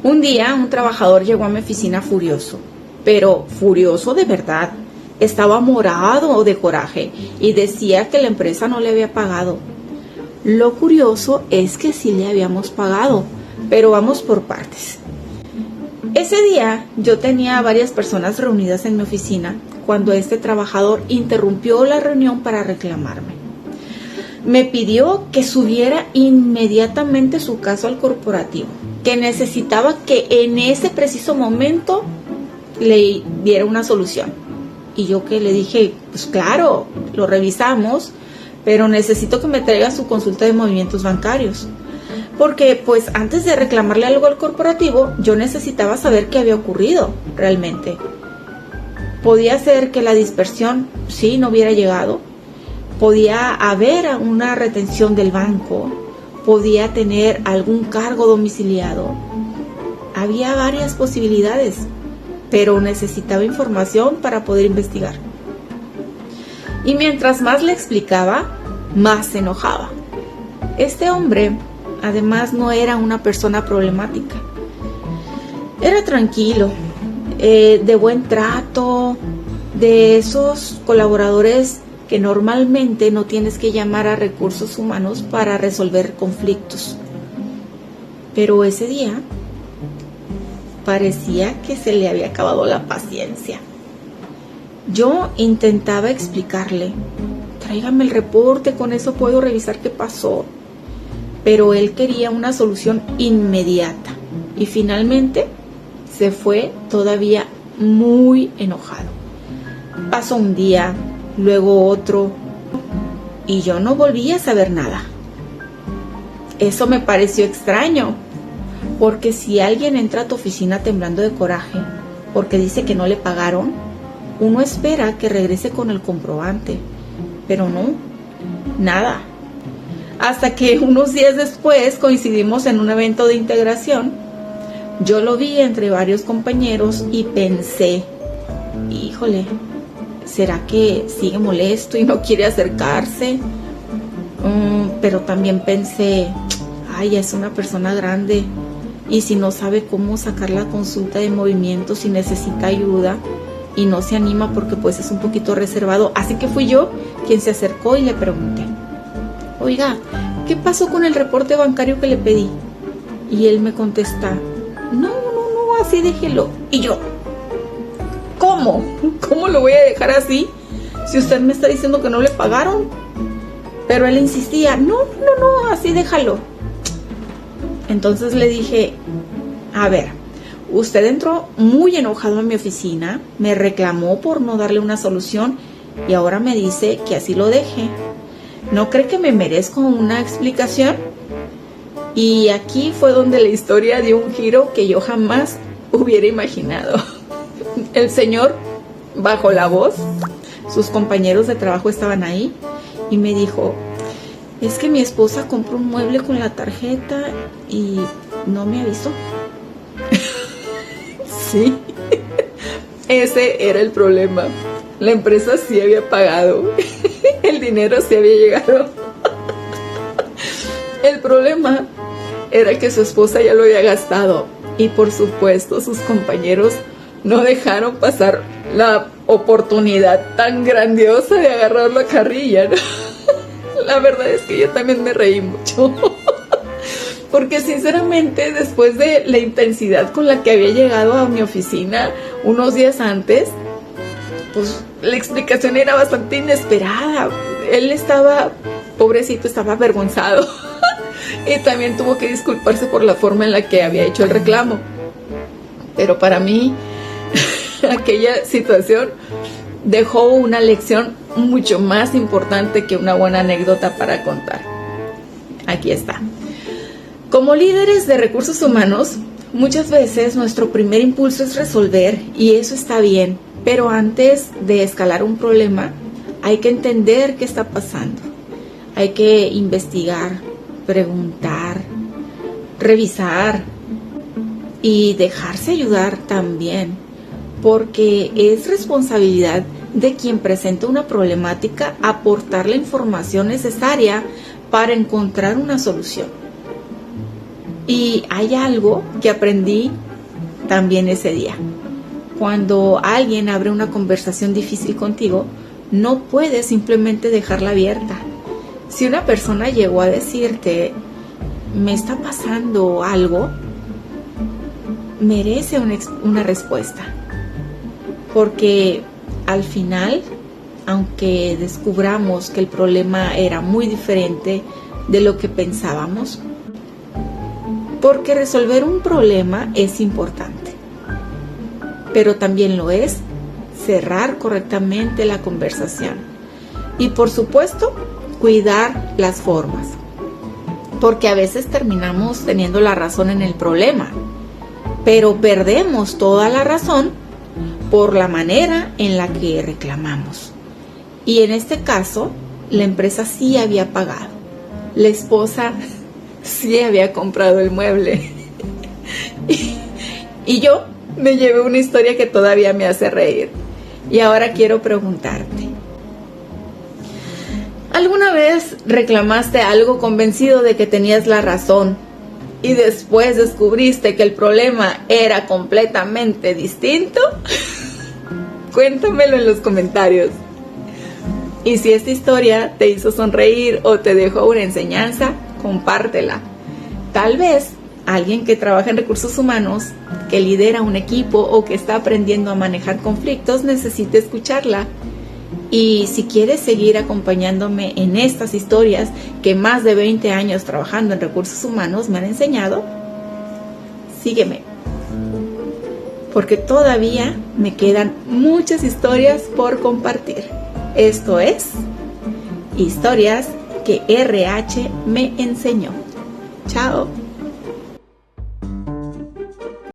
Un día un trabajador llegó a mi oficina furioso, pero furioso de verdad. Estaba morado de coraje y decía que la empresa no le había pagado. Lo curioso es que sí le habíamos pagado, pero vamos por partes. Ese día yo tenía varias personas reunidas en mi oficina cuando este trabajador interrumpió la reunión para reclamarme. Me pidió que subiera inmediatamente su caso al corporativo, que necesitaba que en ese preciso momento le diera una solución. Y yo que le dije, pues claro, lo revisamos, pero necesito que me traiga su consulta de movimientos bancarios. Porque pues antes de reclamarle algo al corporativo, yo necesitaba saber qué había ocurrido realmente. Podía ser que la dispersión sí no hubiera llegado, podía haber una retención del banco, podía tener algún cargo domiciliado. Había varias posibilidades, pero necesitaba información para poder investigar. Y mientras más le explicaba, más se enojaba. Este hombre, además, no era una persona problemática. Era tranquilo, de buen trato, de esos colaboradores que normalmente no tienes que llamar a recursos humanos para resolver conflictos. Pero ese día parecía que se le había acabado la paciencia. Yo intentaba explicarle, tráigame el reporte, con eso puedo revisar qué pasó. Pero él quería una solución inmediata y finalmente se fue todavía muy enojado. Pasó un día, luego otro, y yo no volví a saber nada. Eso me pareció extraño, porque si alguien entra a tu oficina temblando de coraje porque dice que no le pagaron, uno espera que regrese con el comprobante, pero no, nada. Hasta que unos días después coincidimos en un evento de integración. Yo lo vi entre varios compañeros y pensé, híjole, ¿será que sigue molesto y no quiere acercarse? Pero también pensé, ay, es una persona grande y si no sabe cómo sacar la consulta de movimientos, si necesita ayuda y no se anima porque pues es un poquito reservado. Así que fui yo quien se acercó y le pregunté, oiga, ¿qué pasó con el reporte bancario que le pedí? Y él me contesta, no, así déjelo. Y yo, ¿cómo? ¿Cómo lo voy a dejar así? Si usted me está diciendo que no le pagaron. Pero él insistía, no, así déjalo. Entonces le dije, a ver, usted entró muy enojado a mi oficina, me reclamó por no darle una solución y ahora me dice que así lo deje. ¿No cree que me merezco una explicación? Y aquí fue donde la historia dio un giro que yo jamás hubiera imaginado. El señor bajó la voz, sus compañeros de trabajo estaban ahí y me dijo, es que mi esposa compró un mueble con la tarjeta y no me avisó. Sí, ese era el problema. La empresa sí había pagado, el dinero sí había llegado. El problema era que su esposa ya lo había gastado y por supuesto sus compañeros no dejaron pasar la oportunidad tan grandiosa de agarrarlo a carrilla, ¿no? La verdad es que yo también me reí mucho. Porque sinceramente, después de la intensidad con la que había llegado a mi oficina unos días antes, pues la explicación era bastante inesperada. Él estaba, pobrecito, estaba avergonzado. Y también tuvo que disculparse por la forma en la que había hecho el reclamo. Pero para mí, aquella situación dejó una lección mucho más importante que una buena anécdota para contar. Aquí está. Como líderes de recursos humanos, muchas veces nuestro primer impulso es resolver y eso está bien, pero antes de escalar un problema hay que entender qué está pasando. Hay que investigar, preguntar, revisar y dejarse ayudar también, porque es responsabilidad de quien presenta una problemática aportar la información necesaria para encontrar una solución. Y hay algo que aprendí también ese día. Cuando alguien abre una conversación difícil contigo, no puedes simplemente dejarla abierta. Si una persona llegó a decirte, me está pasando algo, merece una respuesta. Porque al final, aunque descubramos que el problema era muy diferente de lo que pensábamos, porque resolver un problema es importante, pero también lo es cerrar correctamente la conversación y, por supuesto, cuidar las formas, porque a veces terminamos teniendo la razón en el problema, pero perdemos toda la razón por la manera en la que reclamamos. Y en este caso, la empresa sí había pagado, la esposa sí había comprado el mueble. Y yo me llevé una historia que todavía me hace reír. Y ahora quiero preguntarte, ¿alguna vez reclamaste algo convencido de que tenías la razón y después descubriste que el problema era completamente distinto? Cuéntamelo en los comentarios. Y si esta historia te hizo sonreír o te dejó una enseñanza, compártela. Tal vez alguien que trabaja en recursos humanos, que lidera un equipo o que está aprendiendo a manejar conflictos necesite escucharla. Y si quieres seguir acompañándome en estas historias que más de 20 años trabajando en recursos humanos me han enseñado, sígueme. Porque todavía me quedan muchas historias por compartir. Esto es Historias que RH me enseñó. Chao.